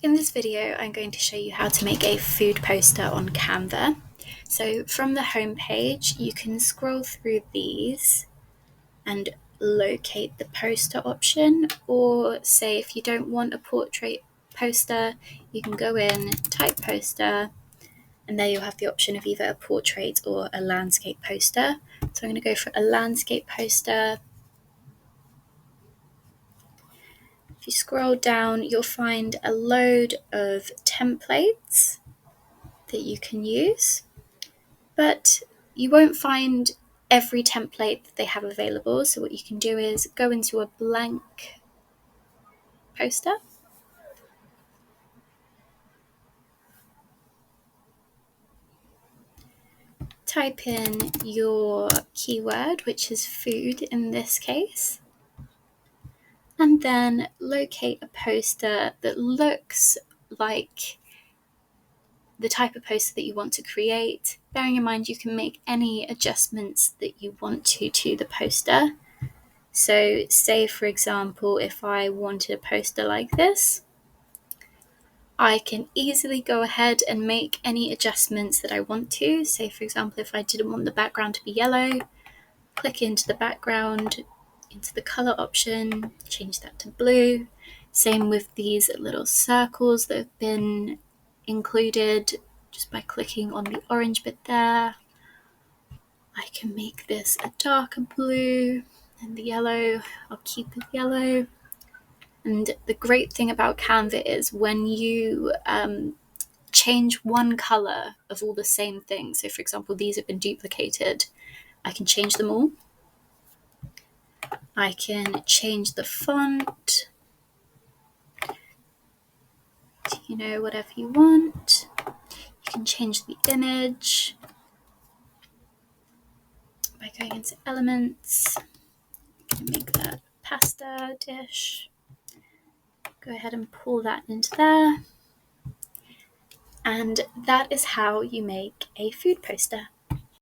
In this video, I'm going to show you how to make a food poster on Canva. So from the home page, you can scroll through these and locate the poster option, or say if you don't want a portrait poster, you can go in, type poster, and there you'll have the option of either a portrait or a landscape poster. So I'm going to go for a landscape poster. If you scroll down, you'll find a load of templates that you can use, but you won't find every template that they have available. So what you can do is go into a blank poster, type in your keyword, which is food in this case, and then locate a poster that looks like the type of poster that you want to create. Bearing in mind you can make any adjustments that you want to the poster. So say for example, if I wanted a poster like this, I can easily go ahead and make any adjustments that I want to. Say for example, if I didn't want the background to be yellow, click into the background, into the color option, change that to blue. Same with these little circles that have been included just by clicking on the orange bit there. I can make this a darker blue, and the yellow, I'll keep it yellow. And the great thing about Canva is when you change one color of all the same things, so for example these have been duplicated, I can change them all. I can change the font to, whatever you want. You can change the image by going into elements. You can make that pasta dish. Go ahead and pull that into there. And that is how you make a food poster.